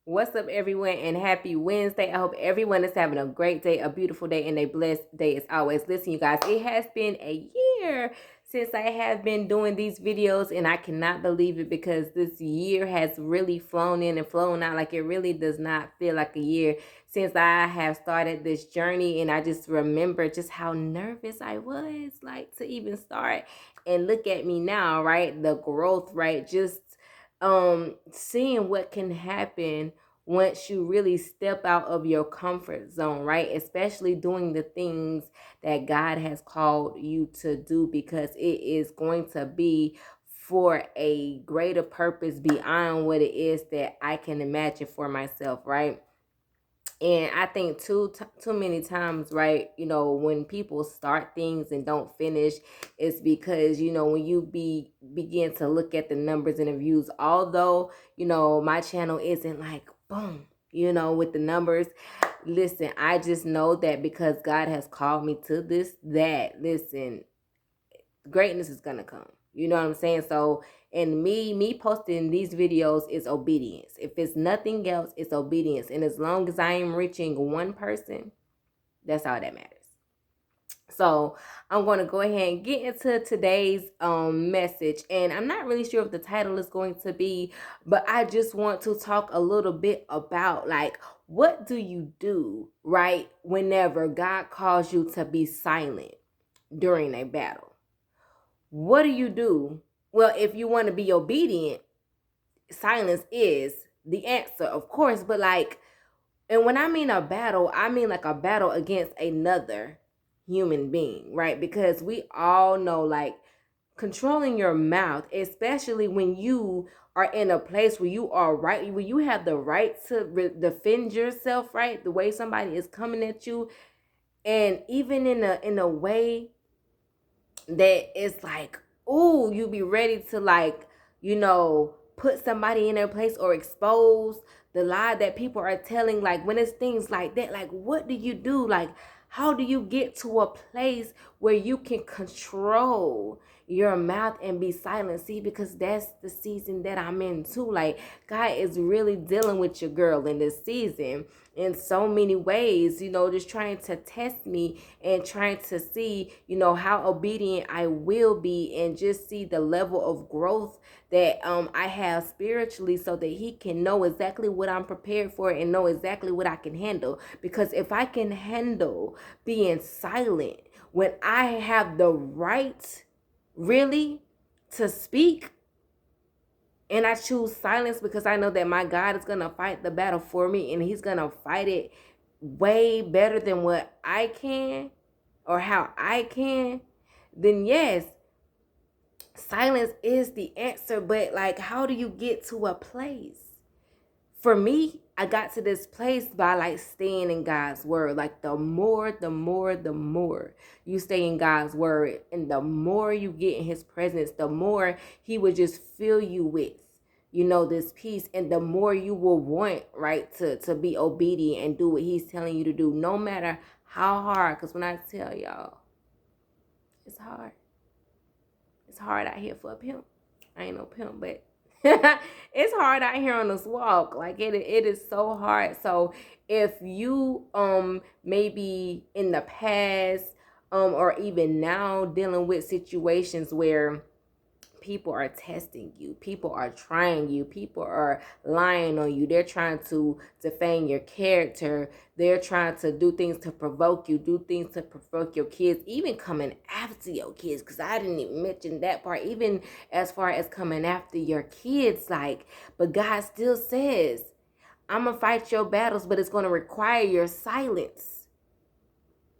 What's up, everyone, and happy Wednesday. I hope everyone is having a great day, a beautiful day, and a blessed day as always. Listen, you guys, it has been a year since I have been doing these videos, and I cannot believe it because this year has really flown in and flown out. Like, it really does not feel like a year since I have started this journey, and I just remember just how nervous I was, like, to even start. And look at me now, right? The growth, right? Just seeing what can happen once you really step out of your comfort zone, right? Especially doing the things that God has called you to do, because it is going to be for a greater purpose beyond what it is that I can imagine for myself, right? And I think too many times, right, when people start things and don't finish, it's because, when you begin to look at the numbers and the views, although, my channel isn't like boom, with the numbers. Listen, I just know that because God has called me to listen, greatness is gonna come. You know what I'm saying? So, and me posting these videos is obedience. If it's nothing else, it's obedience. And as long as I am reaching one person, that's all that matters. So I'm going to go ahead and get into today's message. And I'm not really sure if the title is going to be, but I just want to talk a little bit about, like, what do you do, right, whenever God calls you to be silent during a battle? What do you do? Well, if you want to be obedient, silence is the answer, of course. But like, and when I mean a battle, I mean like a battle against another human being, right? Because we all know, like, controlling your mouth, especially when you are in a place where you are right, where you have the right to defend yourself, right? The way somebody is coming at you, and even in a way that it's like, ooh, you be ready to, like, put somebody in their place or expose the lie that people are telling. Like, when it's things like that, like, what do you do? Like, how do you get to a place where you can control your mouth and be silent? See, because that's the season that I'm in too. Like, God is really dealing with your girl in this season in so many ways, just trying to test me and trying to see, how obedient I will be, and just see the level of growth that I have spiritually, so that he can know exactly what I'm prepared for and know exactly what I can handle. Because if I can handle being silent when I have the right, really, to speak, and I choose silence because I know that my God is going to fight the battle for me, and he's going to fight it way better than what I can or how I can, then yes, silence is the answer. But, like, how do you get to a place? For me, I got to this place by, like, staying in God's word. Like, the more you stay in God's word, and the more you get in his presence, the more he would just fill you with, this peace. And the more you will want, right, to be obedient and do what he's telling you to do, no matter how hard. Because when I tell y'all, it's hard. It's hard out here for a pimp. I ain't no pimp, but it's hard out here on this walk. Like, it is so hard. So if you maybe in the past or even now dealing with situations where people are testing you, people are trying you, people are lying on you, they're trying to defame your character, they're trying to do things to provoke you, do things to provoke your kids, even coming after your kids, because I didn't even mention that part, even as far as coming after your kids. Like, but God still says, I'm gonna fight your battles, but it's gonna require your silence.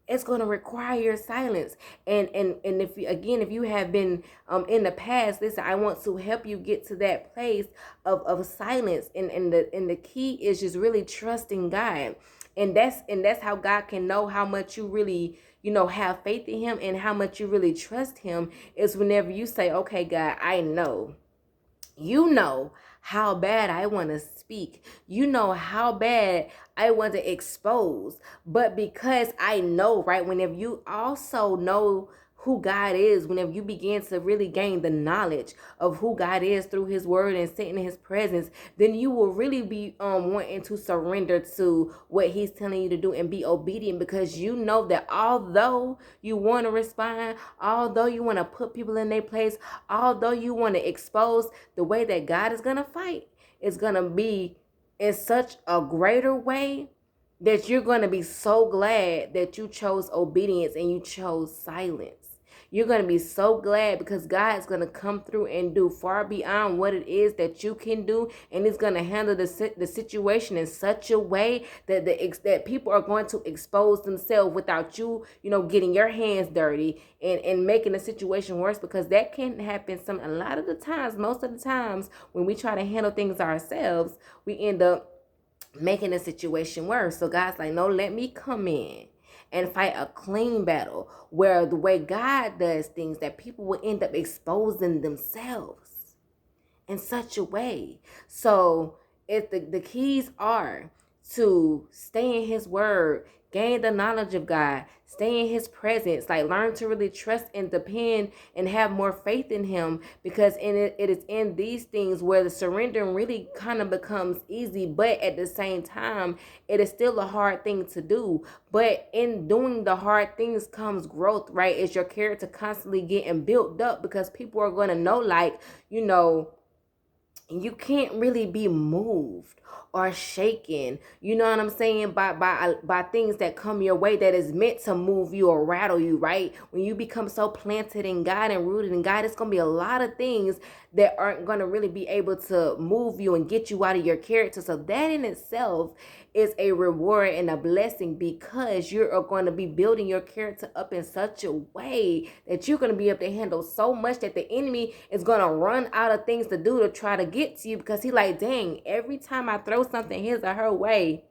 It's going to require your silence. And if you have been in the past, listen, I want to help you get to that place of silence. And the key is just really trusting God. And that's how God can know how much you really, have faith in him, and how much you really trust him, is whenever you say, okay, God, I know. You know how bad I want to speak. You know how bad I want to expose. But because I know, right, whenever you also know who God is, whenever you begin to really gain the knowledge of who God is through his word and sitting in his presence, then you will really be wanting to surrender to what he's telling you to do and be obedient, because you know that although you want to respond, although you want to put people in their place, although you want to expose, the way that God is going to fight is going to be in such a greater way that you're going to be so glad that you chose obedience and you chose silence. You're going to be so glad because God's going to come through and do far beyond what it is that you can do. And he's going to handle the situation in such a way that that people are going to expose themselves without you, getting your hands dirty and making the situation worse, because that can happen a lot of the times. Most of the times when we try to handle things ourselves, we end up making the situation worse. So God's like, no, let me come in and fight a clean battle, where the way God does things, that people will end up exposing themselves in such a way. So if the keys are to stay in his word, gain the knowledge of God, stay in his presence, like learn to really trust and depend and have more faith in him, because it is in these things where the surrendering really kind of becomes easy, but at the same time, it is still a hard thing to do. But in doing the hard things comes growth, right? It's your character constantly getting built up, because people are going to know, like, you can't really be moved or shaken, you know what I'm saying, by things that come your way that is meant to move you or rattle you, right? When you become so planted in God and rooted in God, it's going to be a lot of things that aren't going to really be able to move you and get you out of your character. So that in itself is a reward and a blessing, because you're going to be building your character up in such a way that you're going to be able to handle so much that the enemy is going to run out of things to do to try to get to you, because he like, dang, every time I throw something his or her way,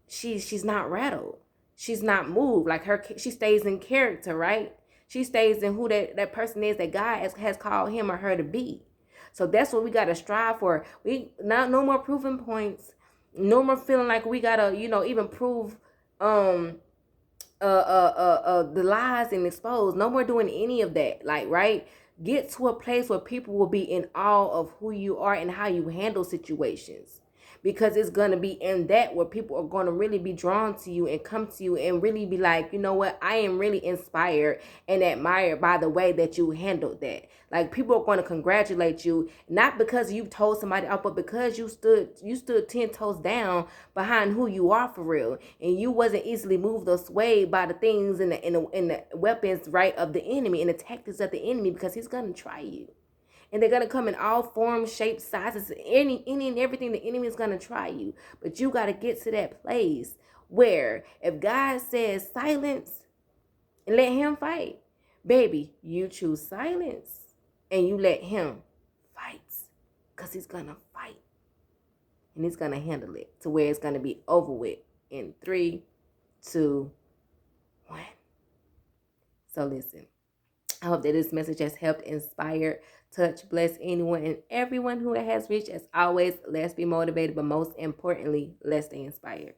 she's not rattled, she's not moved, like she stays in character, right? She stays in who that person is that God has called him or her to be. So that's what we got to strive for. No more proving points, no more feeling like we gotta even prove the lies and expose. No more doing any of that, like, right? Get to a place where people will be in awe of who you are and how you handle situations, because it's going to be in that where people are going to really be drawn to you and come to you and really be like, you know what, I am really inspired and admired by the way that you handled that. Like, people are going to congratulate you, not because you told somebody up, but because you stood 10 toes down behind who you are for real, and you wasn't easily moved or swayed by the things and the weapons, right, of the enemy and the tactics of the enemy, because he's going to try you. And they're going to come in all forms, shapes, sizes, any and everything. The enemy is going to try you. But you got to get to that place where if God says silence and let him fight, baby, you choose silence and you let him fight, because he's going to fight. And he's going to handle it to where it's going to be over with in 3, 2, 1. So listen, I hope that this message has helped, inspire, touch, bless anyone and everyone who it has reached. As always, let's be motivated, but most importantly, let's stay inspired.